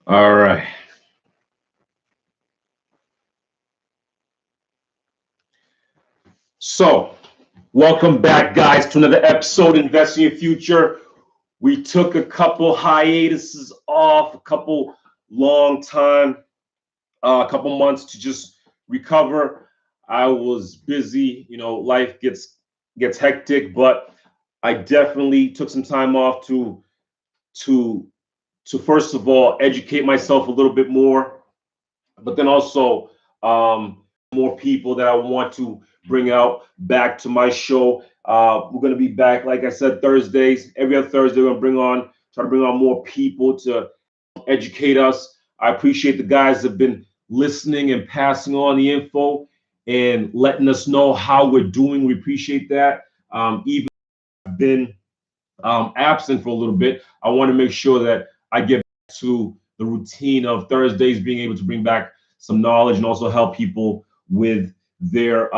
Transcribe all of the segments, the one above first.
All right. So, welcome back, guys, to another episode, Invest in Your Future. We took a couple hiatuses off, a couple long time, a couple months to just recover. I was busy, life gets hectic, but I definitely took some time off to first of all educate myself a little bit more, but then also more people that I want to bring out back to my show. We're going to be back, like I said, Thursdays. Every other Thursday, we're going to try to bring on more people to educate us. I appreciate the guys that have been listening and passing on the info and letting us know how we're doing. We appreciate that. Even been absent for a little bit, I want to make sure that I get back to the routine of Thursdays, being able to bring back some knowledge and also help people with their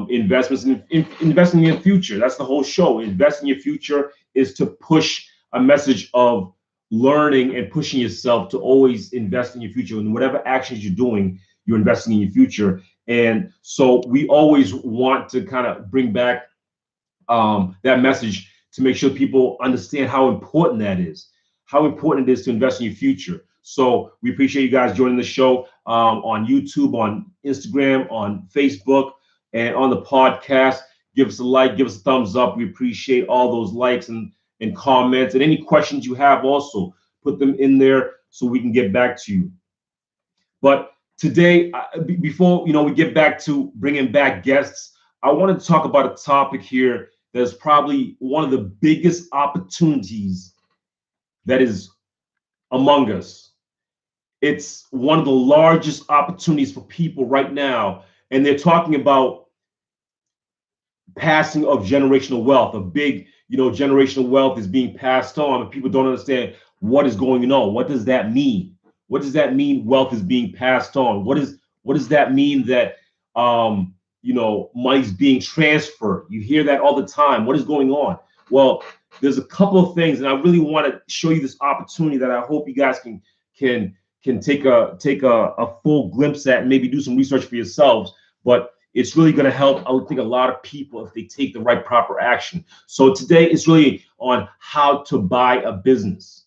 investments and investing in your future. That's the whole show. Investing in your future is to push a message of learning and pushing yourself to always invest in your future. And whatever actions you're doing, you're investing in your future. And so we always want to kind of bring back that message to make sure people understand how important that is, how important it is to invest in your future. So we appreciate you guys joining the show on YouTube, on Instagram, on Facebook, and on the podcast. Give us a like, give us a thumbs up. We appreciate all those likes and comments, and any questions you have also put them in there so we can get back to you. But today, before we get back to bringing back guests, I wanted to talk about a topic here that's probably one of the biggest opportunities that is among us. It's one of the largest opportunities for people right now, and they're talking about passing of generational wealth. A big, generational wealth is being passed on, and people don't understand what is going on. What does that mean? What does that mean? Wealth is being passed on. What does that mean that money's being transferred? You hear that all the time. What is going on? Well, there's a couple of things, and I really want to show you this opportunity that I hope you guys can take a full glimpse at and maybe do some research for yourselves. But it's really going to help, I would think, a lot of people if they take the right proper action. So today it's really on how to buy a business.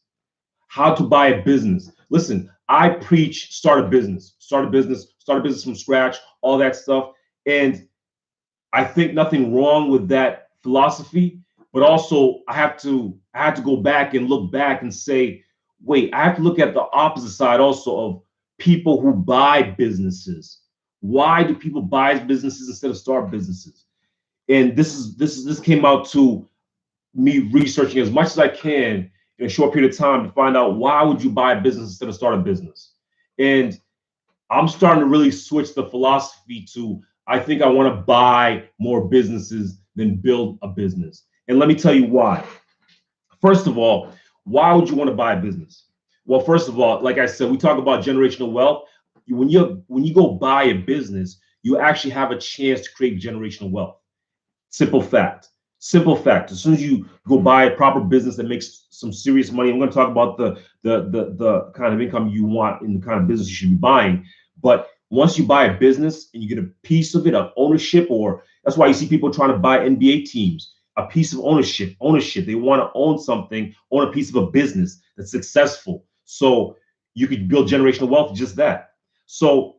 How to buy a business. Listen, I preach start a business from scratch, all that stuff. And I think nothing wrong with that philosophy, but also I had to go back and look back and say, wait, I have to look at the opposite side also of people who buy businesses. Why do people buy businesses instead of start businesses? And this came out to me researching as much as I can in a short period of time to find out why would you buy a business instead of start a business. And I'm starting to really switch the philosophy to, I think I want to buy more businesses than build a business. And let me tell you why. First of all, why would you want to buy a business? Well, first of all, like I said, we talk about generational wealth. When you go buy a business, you actually have a chance to create generational wealth. Simple fact. As soon as you go buy a proper business that makes some serious money, I'm going to talk about the kind of income you want in the kind of business you should be buying. But once you buy a business and you get a piece of it, of ownership, or that's why you see people trying to buy NBA teams, a piece of ownership. They want to own something, own a piece of a business that's successful. So you could build generational wealth, just that. So,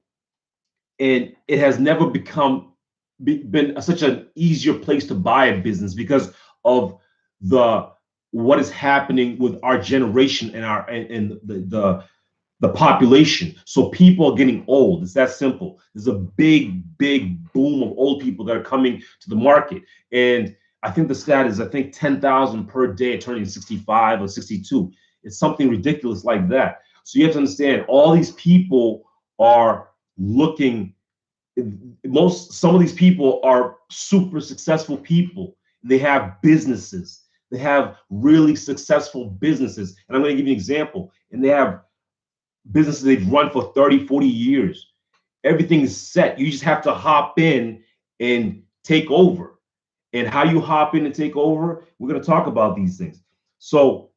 and it has never been such an easier place to buy a business because of what is happening with our generation and the population. So people are getting old. It's that simple. There's a big boom of old people that are coming to the market. And I think the stat is, 10,000 per day turning 65 or 62. It's something ridiculous like that. So you have to understand, all these people are looking. Some of these people are super successful people. They have businesses. They have really successful businesses. And I'm going to give you an example. And they have businesses they've run for 30, 40 years. Everything is set. You just have to hop in and take over. And how you hop in and take over, we're going to talk about these things. So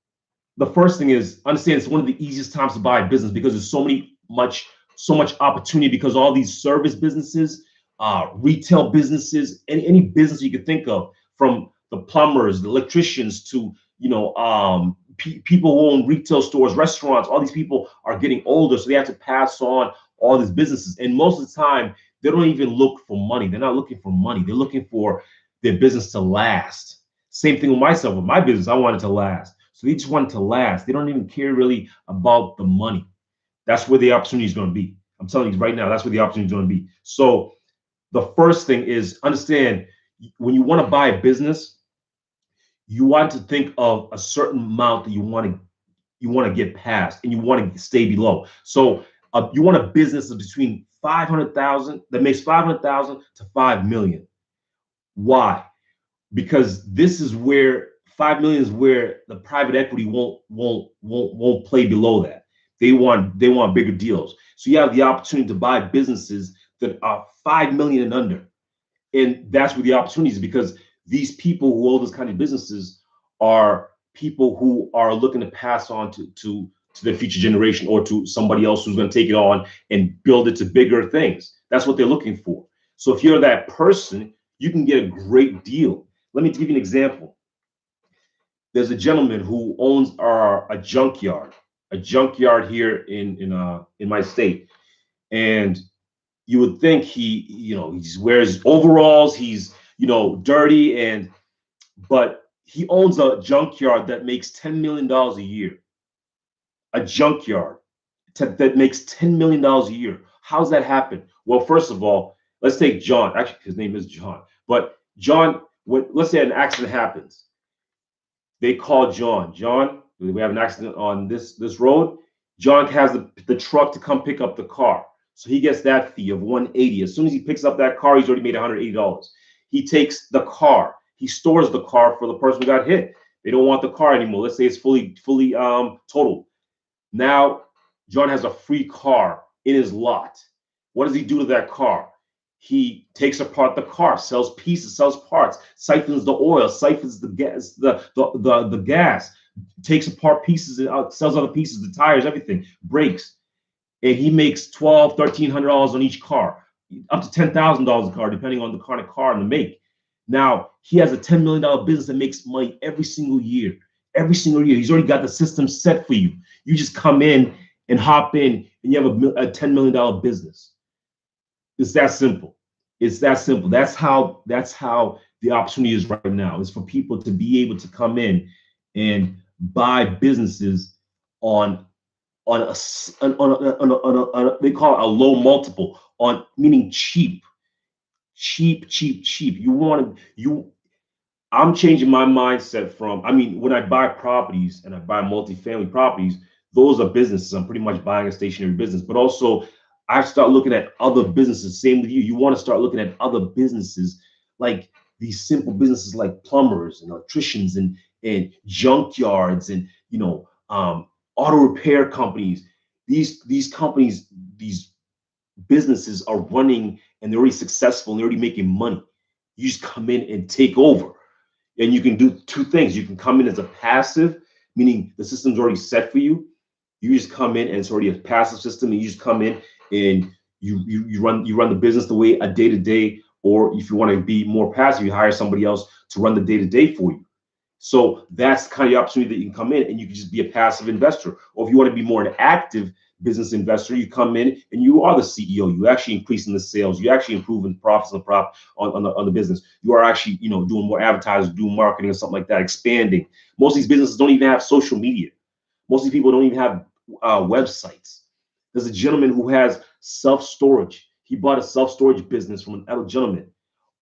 the first thing is understand it's one of the easiest times to buy a business because there's so much opportunity because all these service businesses, retail businesses, any business you could think of, from the plumbers, the electricians to people who own retail stores, restaurants. All these people are getting older, so they have to pass on all these businesses. And most of the time, they don't even look for money. They're not looking for money. They're looking for their business to last. Same thing with myself. With my business, I want it to last. So they just want it to last. They don't even care really about the money. That's where the opportunity is going to be. I'm telling you right now, that's where the opportunity is going to be. So the first thing is understand when you want to buy a business, you want to think of a certain amount that you want to get past and you want to stay below. So you want a business of between 500,000 that makes 500,000 to 5 million. Why? Because this is where 5 million is where the private equity won't play below that. They want bigger deals. So you have the opportunity to buy businesses that are 5 million and under. And that's where the opportunity is, because these people who own those kind of businesses are people who are looking to pass on to the future generation or to somebody else who's going to take it on and build it to bigger things. That's what they're looking for. So if you're that person, you can get a great deal. Let me give you an example. There's a gentleman who owns a junkyard here in my state, and you would think he wears overalls, he's dirty, but he owns a junkyard that makes $10 million a year. A junkyard that makes $10 million a year. How's that happen? Well, first of all, let's take John. Actually, his name is John. But John, let's say an accident happens. They call John. John, we have an accident on this road. John has the truck to come pick up the car. So he gets that fee of $180. As soon as he picks up that car, he's already made $180. He takes the car. He stores the car for the person who got hit. They don't want the car anymore. Let's say it's fully totaled. Now, John has a free car in his lot. What does he do to that car? He takes apart the car, sells pieces, sells parts, siphons the oil, siphons the gas, the gas, takes apart pieces, sells other pieces, the tires, everything, brakes. And he makes $1,200, $1,300 on each car, up to $10,000 a car, depending on the kind of car and the make. Now, he has a $10 million business that makes money every single year. Every single year. He's already got the system set for you. You just come in and hop in and you have a $10 million business. It's that simple. It's that simple. That's how the opportunity is right now. Is for people to be able to come in and buy businesses on they call it a low multiple, meaning cheap. I'm changing my mindset from, when I buy properties and I buy multifamily properties, those are businesses. I'm pretty much buying a stationary business, but also I start looking at other businesses. Same with you. You want to start looking at other businesses, like these simple businesses like plumbers and electricians and junkyards and auto repair companies. These companies, these businesses are running and they're already successful and they're already making money. You just come in and take over. And you can do two things. You can come in as a passive, meaning the system's already set for you. You just come in and it's already a passive system, and you just come in and you run the business the way a day-to-day, or if you want to be more passive, you hire somebody else to run the day-to-day for you. So that's kind of the opportunity that you can come in and you can just be a passive investor. Or if you want to be more an active business investor, you come in and you are the CEO. You actually increasing the sales. You actually improving the profits on the business. You are actually doing more advertising, doing marketing or something like that, expanding. Most of these businesses don't even have social media. Most of these people don't even have websites. There's a gentleman who has self-storage. He bought a self-storage business from an elder gentleman.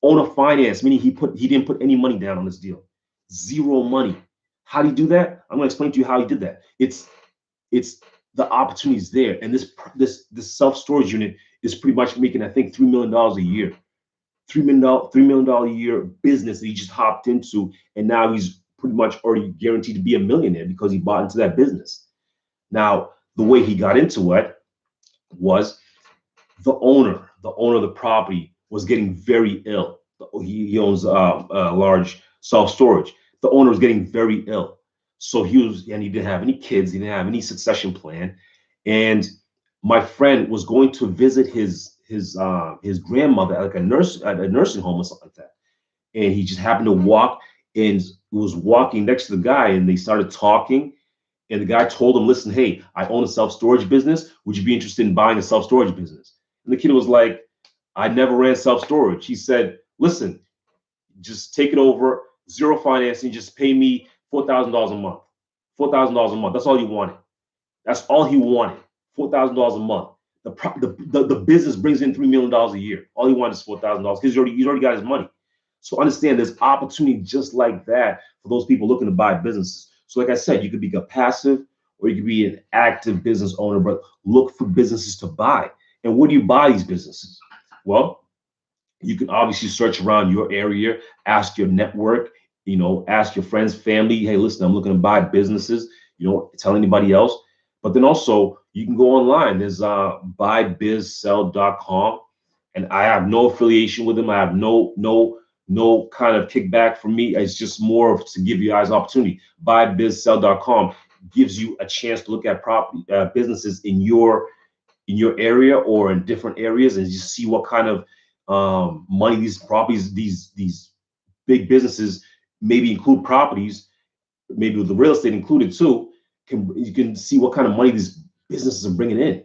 Owner finance, meaning he didn't put any money down on this deal. Zero money. How do you do that? I'm going to explain to you how he did that. It's the opportunities there, and this self-storage unit is pretty much making, I think, $3 million a year. $3 million a year business that he just hopped into, and now he's pretty much already guaranteed to be a millionaire because he bought into that business. Now, the way he got into it was the owner of the property was getting very ill. He owns a large self-storage. The owner was getting very ill. So and he didn't have any kids, he didn't have any succession plan. And my friend was going to visit his grandmother at like a nursing home or something like that. And he just happened to walk and was walking next to the guy, and they started talking. And the guy told him, listen, hey, I own a self-storage business. Would you be interested in buying a self-storage business? And the kid was like, I never ran self-storage. He said, listen, just take it over, zero financing, just pay me $4,000 a month. $4,000 a month. That's all he wanted. That's all he wanted. $4,000 a month. The business brings in $3 million a year. All he wanted is $4,000 because he's already got his money. So understand there's opportunity just like that for those people looking to buy businesses. So like I said, you could be a passive or you could be an active business owner, but look for businesses to buy. And where do you buy these businesses? Well, you can obviously search around your area, ask your network, ask your friends, family, hey, listen, I'm looking to buy businesses, tell anybody else. But then also you can go online. There's buybizsell.com. And I have no affiliation with them. I have no kind of kickback from me. It's just more of to give you guys opportunity. Buybizsell.com gives you a chance to look at property businesses in your area or in different areas, and just see what kind of money these properties, these big businesses, maybe include properties, maybe with the real estate included too. You can see what kind of money these businesses are bringing in.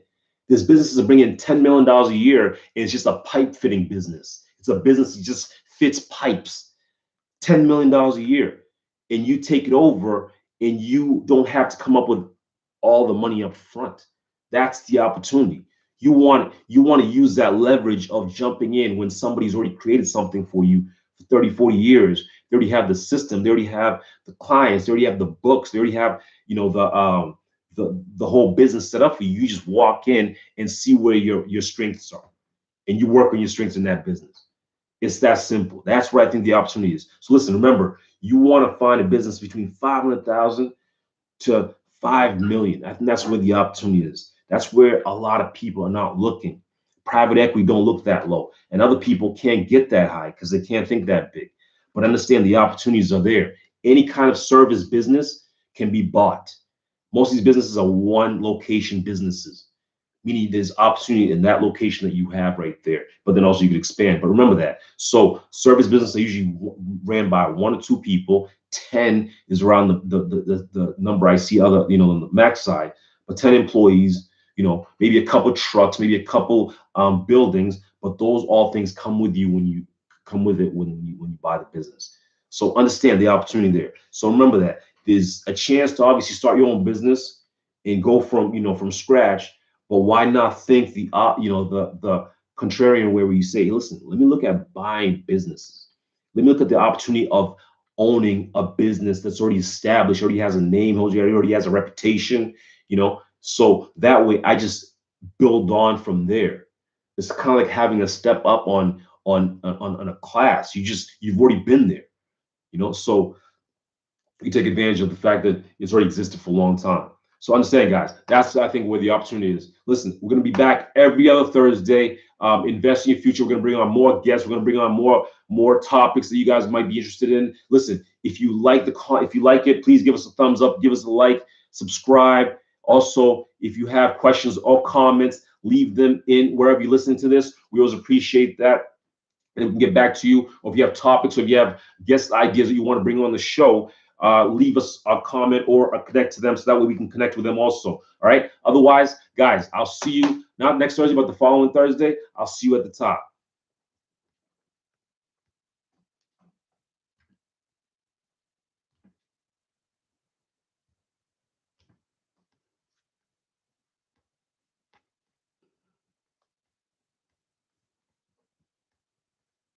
These businesses are bringing in $10 million a year, and it's just a pipe fitting business. It's a business that just fits pipes. $10 million a year, and you take it over, and you don't have to come up with all the money up front. That's the opportunity. You want to use that leverage of jumping in when somebody's already created something for you for 30, 40 years. They already have the system. They already have the clients. They already have the books. They already have, the whole business set up for you. You just walk in and see where your strengths are, and you work on your strengths in that business. It's that simple. That's where I think the opportunity is. So listen, remember, you want to find a business between 500,000 to 5 million. I think that's where the opportunity is. That's where a lot of people are not looking. Private equity don't look that low, and other people can't get that high because they can't think that big. But understand the opportunities are there. Any kind of service business can be bought. Most of these businesses are one location businesses, meaning there's opportunity in that location that you have right there. But then also you can expand. But remember that. So service businesses are usually ran by 1 or 2 people. 10 is around the number I see other, on the max side. But 10 employees, maybe a couple trucks, maybe a couple buildings. But those all things come with you when you buy the business. So understand the opportunity there. So remember that there's a chance to obviously start your own business and go from scratch. But why not think the contrarian way, where you say, hey, listen, let me look at buying businesses. Let me look at the opportunity of owning a business that's already established, already has a name, already has a reputation, So that way I just build on from there. It's kind of like having a step up on a class. You've already been there, So you take advantage of the fact that it's already existed for a long time. So understand, guys, that's, I think, where the opportunity is. Listen, we're going to be back every other Thursday. Invest in your future. We're going to bring on more guests. We're going to bring on more topics that you guys might be interested in. Listen, if you like it, please give us a thumbs up, give us a like, subscribe. Also, if you have questions or comments, leave them in wherever you listen to this. We always appreciate that. And we can get back to you. Or if you have topics, or if you have guest ideas that you want to bring on the show, leave us a comment or connect to them, so that way we can connect with them also. All right. Otherwise, guys, I'll see you not next Thursday, but the following Thursday. I'll see you at the top.